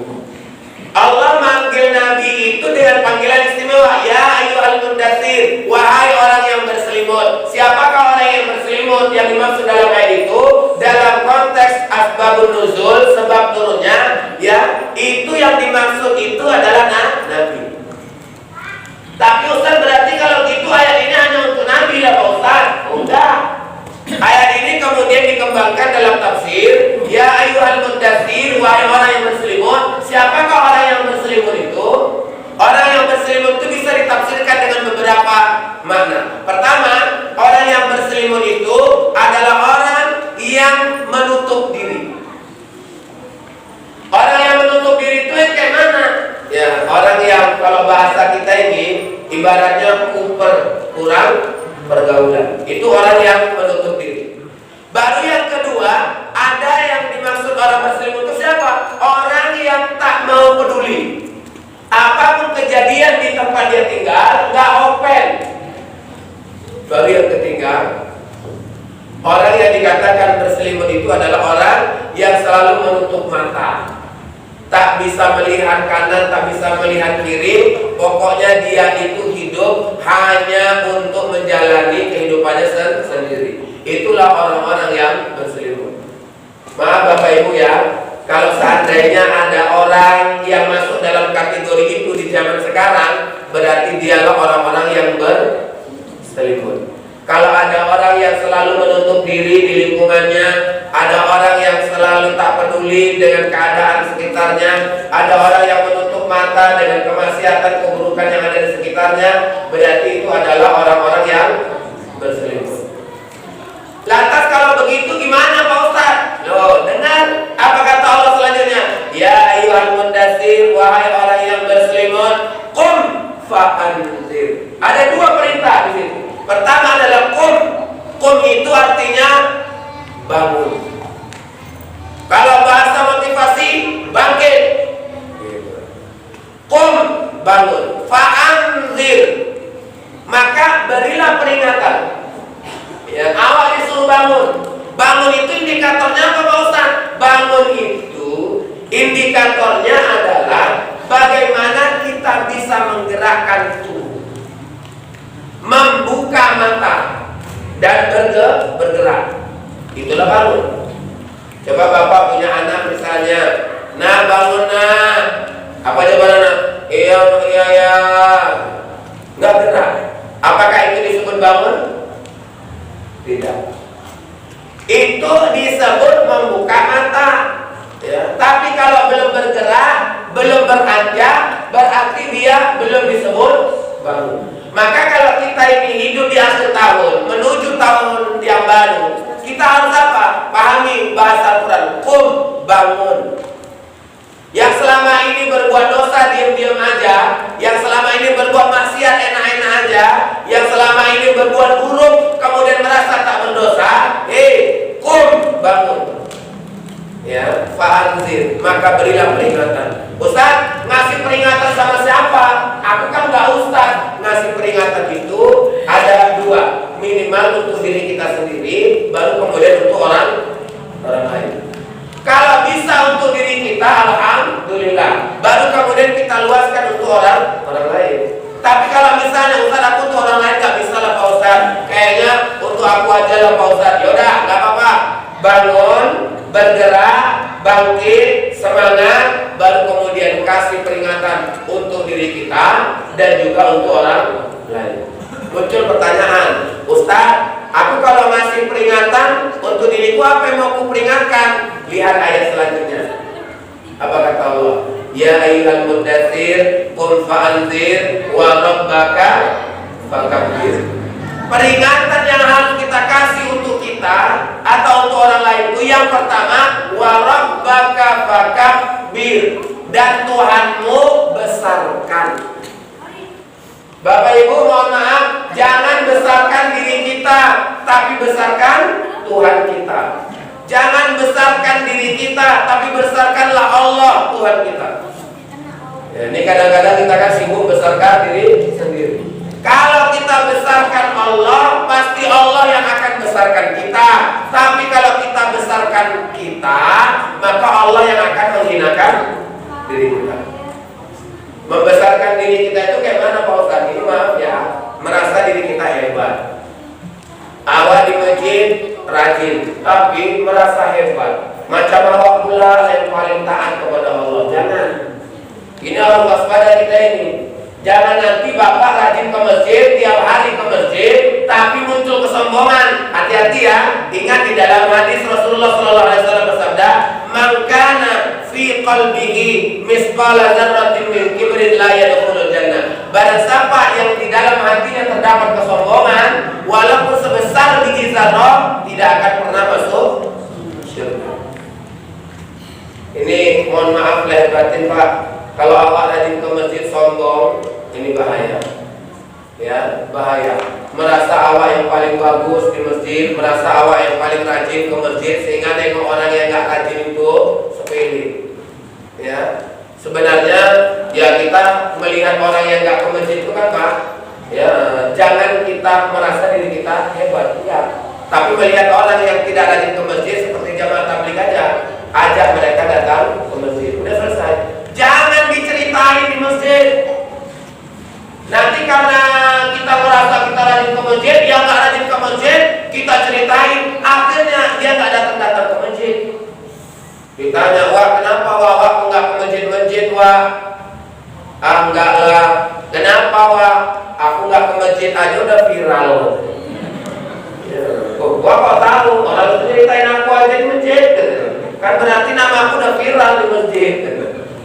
A: Allah manggil Nabi itu dengan panggilan istimewa, ya ayyuhal mudatsir, wahai orang yang berselimut. Siapakah orang yang berselimut? Yang dimaksud dalam ayat itu dalam konteks asbabun nuzul, sebab turunnya, ya itu yang dimaksud itu adalah Nabi. Tapi Ustaz berarti kalau gitu ayat ini hanya untuk Nabi lah Pak Ustaz? Enggak. Ayat ini kemudian dikembangkan dalam tafsir, ya ayyuhal mudatsir, wahai orang yang berselimut. Siapakah orang yang berselimut itu? Orang yang berselimut itu bisa ditafsirkan dengan beberapa makna. Pertama, orang yang berselimut itu adalah orang yang menutup diri. Orang yang menutup diri itu kayak mana? Ya, orang yang kalau bahasa kita ini ibaratnya kurang pergaulan. Itu orang yang menutup diri. Baru yang kedua, ada yang dimaksud orang berselimut itu siapa? Orang yang tak mau peduli. Apapun kejadian di tempat dia tinggal, nggak open. Baru yang ketiga, orang yang dikatakan berselimut itu adalah orang yang selalu menutup mata. Tak bisa melihat kanan, tak bisa melihat kiri. Pokoknya dia itu hidup hanya untuk menjalani kehidupannya sendiri. Itulah orang-orang yang berselimut. Maaf Bapak Ibu ya, kalau seandainya ada orang yang masuk dalam kategori itu di zaman sekarang, berarti dialah orang-orang yang berselimut. Kalau ada orang yang selalu menutup diri di lingkungannya, ada orang yang selalu tak peduli dengan keadaan sekitarnya, ada orang yang menutup mata dengan kemaksiatan keburukan yang ada di sekitarnya, berarti itu adalah orang-orang yang berselimut. Lantas kalau begitu gimana Pak Ustaz? Loh, dengar apa kata Allah selanjutnya? Ya ayyuhal mudatsir, wahai orang yang berselimut, qum fa'anzir. Ada dua perintah di sini. Pertama adalah qum. Qum itu artinya bangun. Kalau bahasa motivasi, bangkit. Qum, bangun. Fa'anzir, maka berilah peringatan. Ya, awal disuruh bangun. Bangun itu indikatornya apa Pak Ustaz? Bangun itu indikatornya adalah bagaimana kita bisa menggerakkan tubuh, membuka mata dan bergerak. Itulah bangun. Coba Bapak punya anak misalnya, nah bangun nah. Apa jawaban anak? Iya ya. Nggak gerak. Apakah itu disebut bangun? Tidak. Itu disebut membuka mata. Ya. Tapi kalau belum bergerak, belum beranjak, berarti dia belum disebut bangun. Maka kalau kita ini hidup di akhir tahun, menuju tahun yang baru, kita harus apa? Pahami bahasa Al-Quran. Qum, bangun. Yang selama ini berbuat dosa diam-diam aja, yang selama ini berbuat maksiat enak-enak aja, yang selama ini berbuat buruk kemudian merasa tak berdosa, qum, bangun. Ya, fa'anzir, maka berilah peringatan. Ustaz, ngasih peringatan sama siapa? Aku kan nggak ustaz. Ngasih peringatan itu ada dua, minimal baru kemudian untuk orang lain. Kalau bisa untuk diri kita, alhamdulillah, baru kemudian kita luaskan untuk orang lain. Tapi kalau misalnya Ustaz, aku untuk orang lain gak bisa lah Pak Ustaz, kayaknya untuk aku aja lah Pak Ustaz. Yaudah, gak apa-apa. Bangun, bergerak, bangkit, semangat, baru kemudian kasih peringatan untuk diri kita dan juga untuk orang lain. Muncul pertanyaan, Ustaz, aku kalau masih peringatan untuk diriku, apa yang mau aku peringatkan? Lihat ayat selanjutnya. Apa kata Allah? Ya ayyuhal muddatsir qum fa'anzir wa rabbaka fakabbir. Peringatan yang harus kita kasih untuk kita atau untuk orang lain itu yang pertama, wa rabbaka fakabbir, dan Tuhanmu besarkan. Bapak Ibu mohon maaf, jangan besarkan diri kita, tapi besarkan Tuhan kita. Jangan besarkan diri kita, tapi besarkanlah Allah Tuhan kita. Ya, ini kadang-kadang kita kan sibuk besarkan diri sendiri. Kalau kita besarkan Allah, pasti Allah yang akan besarkan kita. Tapi kalau kita besarkan kita, maka Allah yang akan menghinakan diri kita. Membesarkan diri kita itu kayak mana Pak Ustaz? Ini maaf ya, merasa diri kita hebat. Awak di masjid rajin, tapi merasa hebat. Macam awak pula yang paling taat kepada Allah. Jangan. Ini harus waspada kita ini. Jangan nanti bapak rajin ke masjid, tiap hari ke masjid, tapi muncul kesombongan. Hati-hati ya. Ingat di dalam hadis Rasulullah SAW bersabda, "Man kana fi qalbihi misqala dzarratin min kibrin la yadkhulul jannah." Barang siapa yang di dalam hatinya terdapat kesombongan, walaupun sebesar biji zarrah, tidak akan pernah masuk surga. Ini mohon maaf lahir batin Pak, kalau awak rajin ke masjid sombong, ini bahaya. Ya, bahaya. Merasa awak yang paling bagus di masjid, merasa awak yang paling rajin ke masjid, sehingga nengok orang yang gak rajin itu sepele. Ya, sebenarnya ya kita melihat orang yang gak ke masjid itu kan Pak, ya jangan kita merasa diri kita hebat, ya. Tapi melihat orang yang tidak rajin ke masjid seperti jamaah tabligh aja, ajak mereka datang ke masjid. Udah selesai. Jangan diceritain di masjid. Nanti karena kita merasa kita rajin ke masjid, dia nggak rajin ke masjid, kita ceritain, akhirnya dia nggak datang ke masjid. Ditanya, wah kenapa wah nggak ke masjid, wah? Ah enggak lah. Kenapa wah? Aku nggak ke masjid aja udah viral. Gua kok tahu, orang itu ceritain aku aja di masjid. Kan berarti nama aku udah viral di masjid.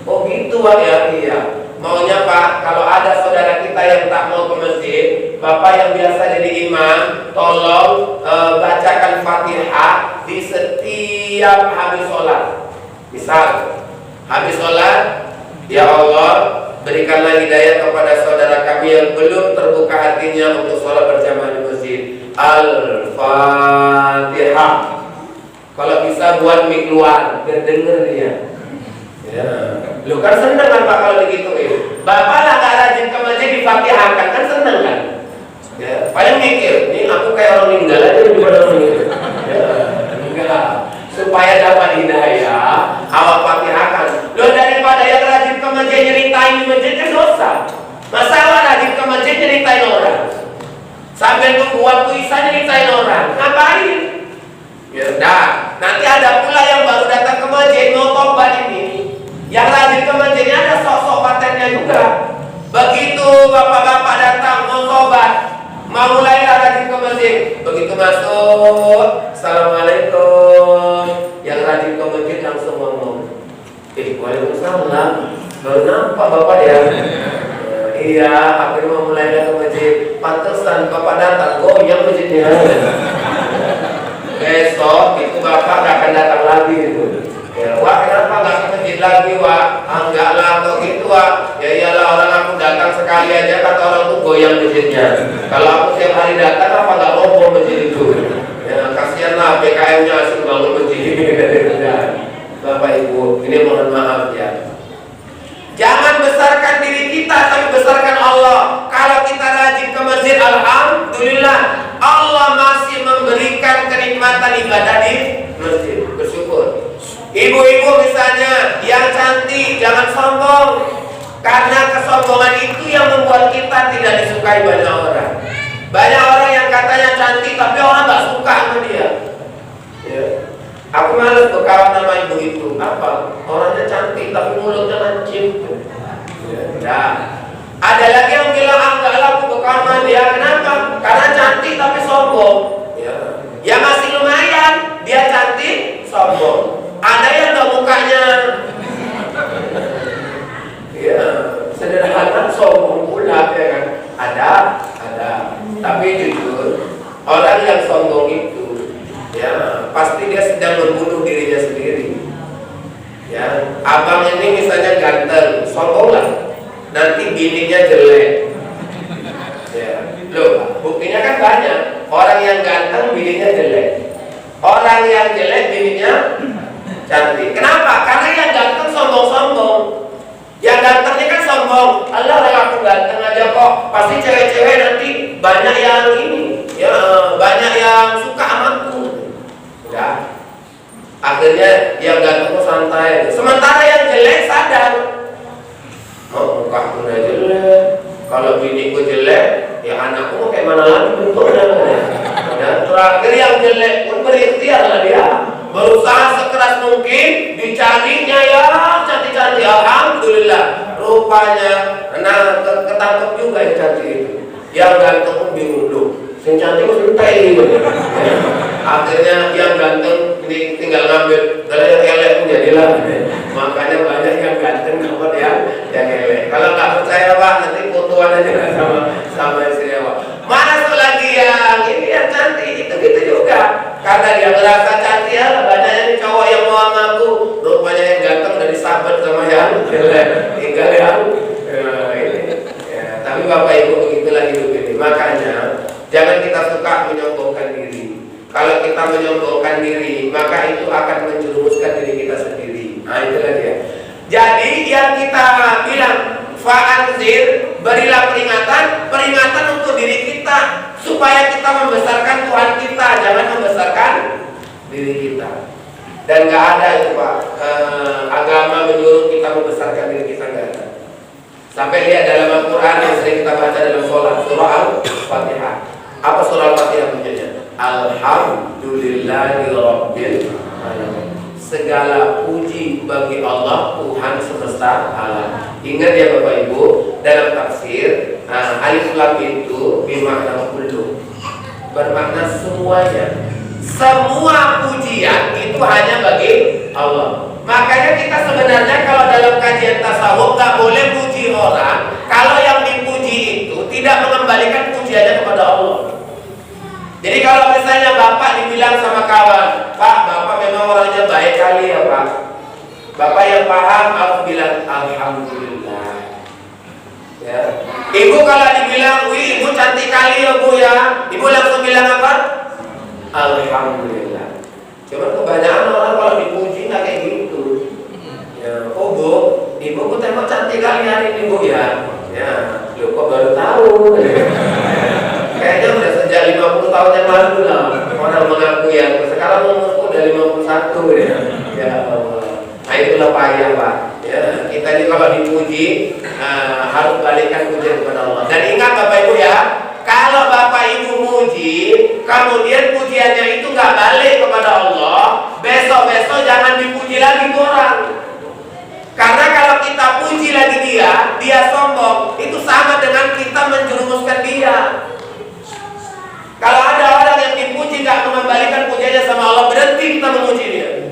A: Oh gitu Pak ya, iya. Maunya Pak, kalau ada saudara kita yang tak mau ke masjid, Bapak yang biasa jadi imam, tolong bacakan Fatihah di setiap habis sholat. Misal, habis sholat, ya Allah, berikanlah hidayah kepada saudara kami yang belum terbuka hatinya untuk sholat berjamaah di masjid. Al-Fatihah. Kalau bisa buat mic keluar, biar denger dia. Ya, lu kan seneng kan Pak kalau digituin. Bapak lah gak rajin ke masjid difatihahkan, kan seneng kan? Ya, paling mikir, ini aku kayak orang meninggal aja daripada orang meninggal. Ya, enggak. Supaya dapat hidayah, awak fatihahkan. Lu daripada yang rajin ke masjid nyeritain di masjid kan dosa. Masa awak rajin ke masjid nyeritain orang? Sambil tunggu waktu isya nyeritain orang, ngapain? Ya udah, nanti ada pula yang baru datang ke masjid mau tobat ini. Yang rajin ke masjidnya ada sok-sok patennya juga. Begitu bapak-bapak datang mau tobat, mau mulailah rajin ke masjid. Begitu masuk, Assalamualaikum. Yang rajin ke masjid langsung ngomong, Waalaikumsalam. Baru nampak bapak ya. Iya, akhirnya mau mulailah ke masjid. Pantesan bapak datang, goyang masjidnya. Besok itu bapak gak akan datang lagi itu. Ya, wah kenapa gak ke masjid lagi wah? Enggak lah kok gitu wah. Ya iyalah orang aku datang sekali aja kata orang tuh goyang masjidnya. Kalau aku tiap hari datang apa gak roboh masjid itu? Ya kasihan lah PKM-nya asing bangun masjid. Bapak Ibu, ini mohon maaf ya. Jangan besarkan diri kita, tapi besarkan Allah. Kalau kita rajin ke masjid, alhamdulillah, Allah masih memberikan kenikmatan masjid, bersyukur. Ibu-ibu misalnya yang cantik, jangan sombong. Karena kesombongan itu yang membuat kita tidak disukai banyak orang. Banyak orang yang katanya cantik tapi orang gak suka sama dia. Ya. Aku males berkawan sama ibu itu. Apa? Orangnya cantik tapi mulutnya lancip. Ya. Nah, ada lagi yang bilang enggak lah aku berkawan sama dia. Kenapa? Karena cantik tapi sombong. Ya. Ya masih lumayan. Dia cantik, sombong. Ada yang gak mukanya. Ya, sederhana sombong pula ya kan. Ada. Tapi jujur, orang yang sombong itu ya pasti dia sedang membunuh dirinya sendiri. Ya, abang ini misalnya ganteng, sombong lah. Nanti bininya jelek. Ya, loh, buktinya kan banyak. Orang yang ganteng bininya jelek. Orang yang jelek bininya cantik. Kenapa? Karena yang ganteng sombong-sombong. Yang gantengnya kan sombong. Allah aku ganteng aja kok. Pasti cewek-cewek nanti banyak yang ini, ya banyak yang suka amaku. Ya. Akhirnya yang ganteng santai. Sementara yang jelek sadar. Oh, mukaku udah jelek. Kalau biniku jelek, ya anakku mau kayak mana lagi bentuknya. Dan terakhir yang jelek pun berikhtiar lah dia. Berusaha sekeras mungkin dicarinya yang cantik-cantik. Alhamdulillah rupanya ketangkep juga yang cantik itu. Yang ganteng pun bingung loh, yang cantik pun santai gitu. Akhirnya yang ganteng ini tinggal ngambil, kalau yang elek pun jadilah. Makanya banyak yang ganteng dapat yang elek. Kalau nggak percaya Pak, nanti fotoan aja sama istri Pak. Masuk lagi yang ini yang cantik itu gitu juga. Karena dia merasa cantik ya, banyaknya nih cowok yang mau sama aku. Rupanya yang ganteng udah disahabat sama yang jelek. Tinggal yang ini. Ya, tapi Bapak Ibu begitulah hidup ini. Makanya jangan kita suka menyombongkan diri. Kalau kita menyombongkan diri, maka itu akan menjerumuskan diri kita sendiri. Nah itulah dia. Jadi yang kita bilang fa'anzir, berilah peringatan untuk diri kita supaya kita membesarkan Tuhan kita, jangan membesarkan diri kita. Dan nggak ada itu Pak, agama menyuruh kita membesarkan diri kita, nggak ada. Sampai lihat dalam Al-Quran yang sering kita baca dalam sholat, surah Al-Fatihah. Apa surah Al-Fatihah bunyinya? Alhamdulillahirabbil alamin. Segala puji bagi Allah, Tuhan semesta alam. Ingat ya Bapak Ibu, dalam tafsir alif lam itu bermakna kullu, bermakna semuanya. Semua pujian itu hanya bagi Allah. Makanya kita sebenarnya kalau dalam kajian tasawuf nggak boleh puji orang kalau yang dipuji itu tidak mengembalikan pujiannya kepada Allah. Jadi kalau misalnya Bapak dibilang sama kawan, Pak, Bapak memang orangnya baik kali ya Pak. Bapak yang paham harus bilang Alhamdulillah. Ya. Ibu kalau dibilang, wih, ibu cantik kali ya Bu ya, ibu langsung bilang apa? Alhamdulillah. Cuma kebanyakan orang kalau dipuji nggak kayak gitu. Ya, oh Bu, ibu ku tembak cantik kali hari ini Bu ya. Ya, lu kok baru tahu? Kayaknya udah sejak 50 tahun yang lalu lah orang mengaku ya. Sekarang umurku udah 51 ya. Ya Allah. Nah itulah payah Pak. Ya, kita ini kalau dipuji harus balikan pujian kepada Allah. Dan ingat Bapak Ibu ya, kalau Bapak Ibu muji, kemudian pujiannya itu nggak balik kepada Allah, besok-besok jangan dipuji lagi tuh orang. Karena kalau kita puji lagi dia sombong, itu sama dengan kita menjerumuskan dia. Kalau ada orang yang dipuji gak mengembalikan pujiannya sama Allah, berhenti kita memuji dia.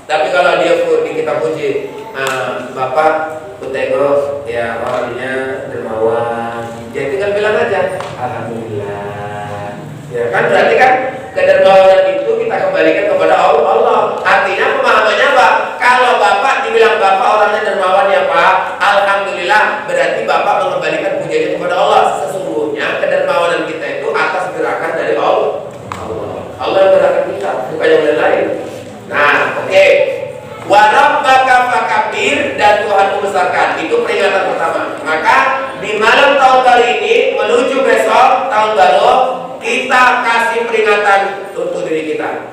A: Tapi kalau dia kita puji, Bapak tengok ya orangnya dermawan, ya tinggal bilang aja Alhamdulillah. Ya kan berarti kan kedermawanan itu kita kembalikan kepada Allah. Artinya pemahamannya Pak, kalau Bapak dibilang Bapak orangnya dermawan ya Pak, Alhamdulillah, berarti Bapak mengembalikan pujiannya kepada Allah. Sesungguhnya kedermawanan kita itu atas gerakan dari Allah. Allah yang gerakan kita, bukan yang lain. Nah, oke. Wa rabbaka fakabbir, dan Tuhan membesarkan. Itu peringatan pertama. Maka di malam tahun baru ini menuju besok tahun baru, kita kasih peringatan untuk diri kita.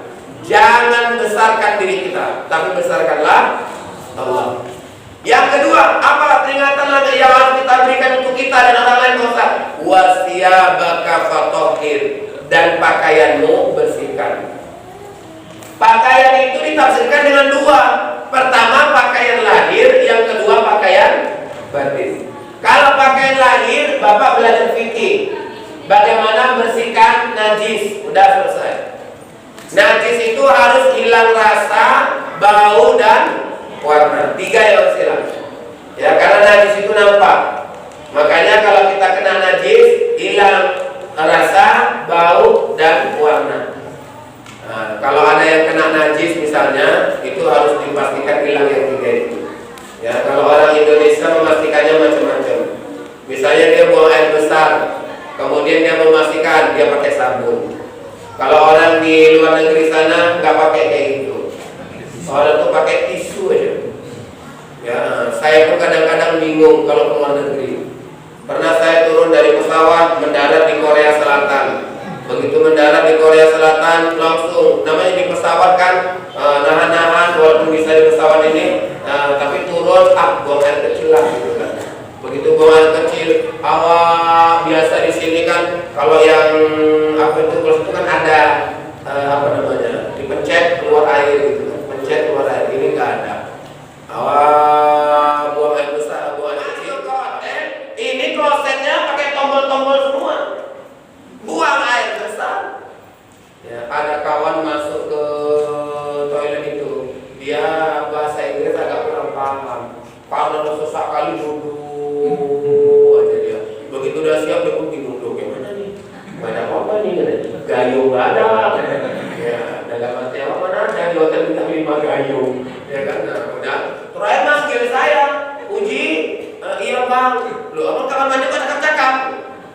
A: Jangan besarkan diri kita, tapi besarkanlah Allah. Yang kedua, apa peringatan lagi yang harus kita berikan untuk kita dan orang lain, Pak Ustaz? Wasiyabaka fatahhir, dan pakaianmu bersihkan. Pakaian itu ditafsirkan dengan dua. Pertama pakaian lahir, yang kedua pakaian batin. Kalau pakaian lahir, Bapak belajar fikih. Bagaimana bersihkan najis, udah selesai. Najis itu harus hilang rasa, bau, dan warna. 3 yang harus hilang. Ya, karena najis itu nampak. Makanya kalau kita kena najis, hilang rasa, bau, dan warna. Nah, kalau ada yang kena najis misalnya, itu harus dipastikan hilang yang 3 itu. Ya, kalau orang Indonesia memastikannya macam-macam. Misalnya dia buang air besar, kemudian dia memastikan dia pakai sabun. Kalau orang di luar negeri sana nggak pakai kayak gitu. Orang tuh pakai tisu aja. Ya, saya pun kadang-kadang bingung kalau ke luar negeri. Pernah saya turun dari pesawat mendarat di Korea Selatan. Begitu mendarat di Korea Selatan, langsung namanya di pesawat kan nahan-nahan walaupun bisa di pesawat ini, tapi turun buang air kecil lah gitu kan. Begitu buang air kecil, awal biasa di sini kan kalau yang kalau itu kan ada dipencet keluar air gitu kan, pencet keluar air, ini nggak ada. Buang air besar, buang air kecil. Ini klosetnya pakai tombol-tombol semua. Buang air besar. Ya, ada kawan masuk ke toilet itu, dia bahasa Inggris agak kurang paham. Karena sesak kali duduk aja dia. Begitu udah siap dia pun bingung, gimana nih? Gak ada apa-apa nih, gayung gak ada. Ya, dalam arti apa mana ada di hotel bintang 5 gayung. Ya kan, nah, udah. Terakhir manggil saya, Uji, iya bang. Loh, abang kamar mandi kok cakap-cakap?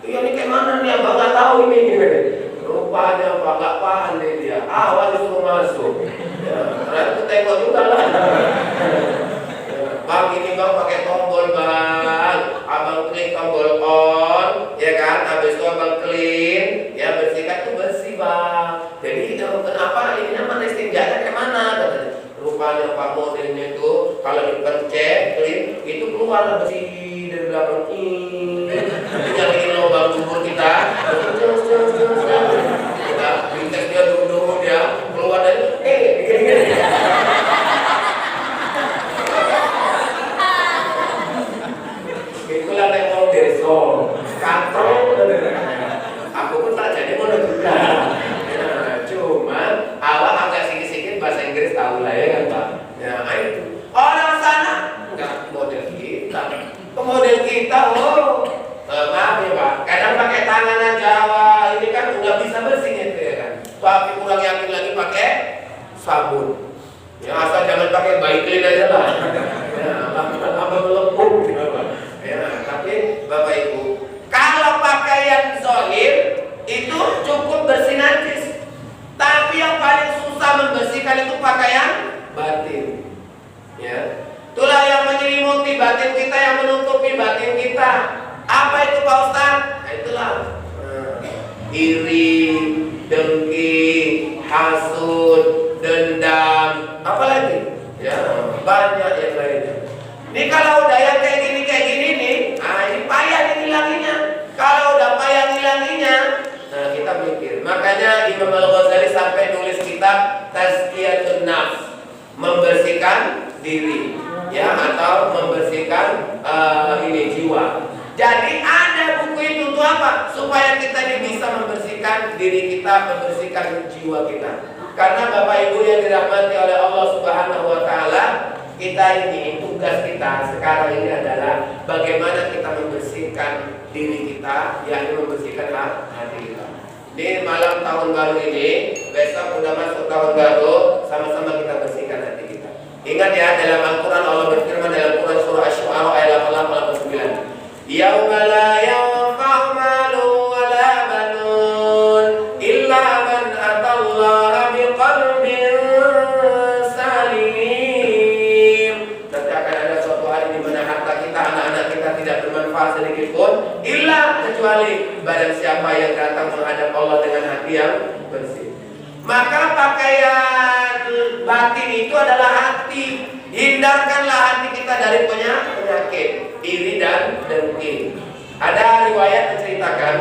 A: Iya ini kayak mana nih, abang gak tahu ini. Rupanya apa, gak paham deh dia. Awal disuruh masuk. Ya, terakhir aku tengok juga lah. Bang ini bang pakai tombol bang, abang klik tombol on, ya kan, habis itu abang clean, ya bersihkan tuh bersih bang. Jadi kenapa ini namanya istinjanya kayak mana? Katanya. Rupanya pak modelnya itu kalau dipencet clean itu keluar bersih dari belakang ini, nyariin lubang kubur kita, kita bintek dia duduk dia keluar dari gini. Itulah yang mau besok kantor. Aku pun tak jadi mau juga. Cuma awal agak sedikit bahasa Inggris tahu lah ya kan Pak. Ya itu orang sana nggak model kita. Model kita maaf ya Pak. Kadang pakai tangan Jawa ini kan udah bisa bersih itu ya kan. Tapi kurang yakin lagi pakai sabun. Ya asal jangan pakai Baiklin aja lah. Ya apa melempung gitu Pak. Ya, tapi Bapak Ibu, kalau pakaian zahir itu cukup bersih najis. Tapi yang paling susah membersihkan itu pakaian batin. Ya. Itulah yang menyelimuti batin kita, yang menutupi batin kita. Apa itu Pak Ustaz? Nah, itulah iri, dengki, hasud, dendam, apalagi? Ya, banyak yang lainnya. Ini kalau udah yang kayak gini nih, ini payah ngilanginnya. Kalau udah payah ngilanginnya, nah kita mikir. Makanya Imam Al-Ghazali sampai nulis kitab Tazkiyatun Nafs, membersihkan diri, ya, atau membersihkan jiwa. Jadi ada buku itu untuk apa? Supaya kita ini bisa membersihkan diri kita, membersihkan jiwa kita. Karena Bapak Ibu yang dirahmati oleh Allah Subhanahu wa taala, kita ini tugas kita sekarang ini adalah bagaimana kita membersihkan diri kita, yakni membersihkan hati kita. Di malam tahun baru ini, besok udah masuk tahun baru, sama-sama kita bersihkan hati kita. Ingat ya, dalam Al-Quran Allah berfirman dalam Quran surah Asy-Syu'ara ayat 88-89. Yauma la yanfa'u malun wa la banun illa man atallaha biqalbin salim. Nanti akan ada suatu hari di mana harta kita, anak-anak kita tidak bermanfaat sedikit pun, illa kecuali barang siapa yang datang menghadap Allah dengan hati yang bersih. Maka pakaian batin itu adalah hati. Hindarkanlah hati kita dari penyakit iri dan dengki. Ada riwayat menceritakan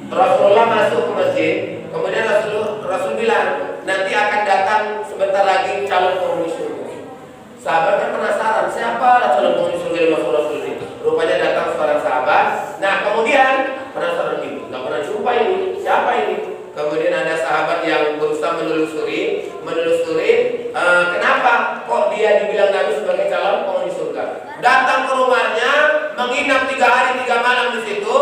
A: Rasulullah masuk ke masjid, kemudian Rasul bilang, nanti akan datang sebentar lagi calon penghuni surga. Sahabat kan penasaran, siapa calon penghuni surga yang masuk Rasul ini? Rupanya datang seorang sahabat. Nah kemudian penasaran ini, nggak pernah jumpa ini, siapa ini? Kemudian ada sahabat yang berusaha menelusuri, kenapa kok dia dibilang Nabi sebagai calon penghuni surga? Datang ke rumahnya, menginap 3 hari 3 malam di situ,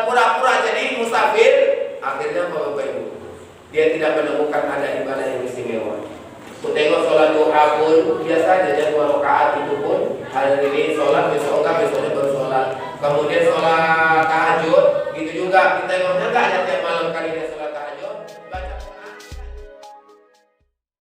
A: pura-pura jadi musafir. Akhirnya Bapak Ibu, dia tidak menemukan ada ibadah yang istimewa. Aku tengok sholat duha pun biasa aja 2 rakaat itu pun hari ini sholat, besok enggak, besoknya baru sholat. Kemudian sholat tahajud gitu juga, kita tengoknya enggak ada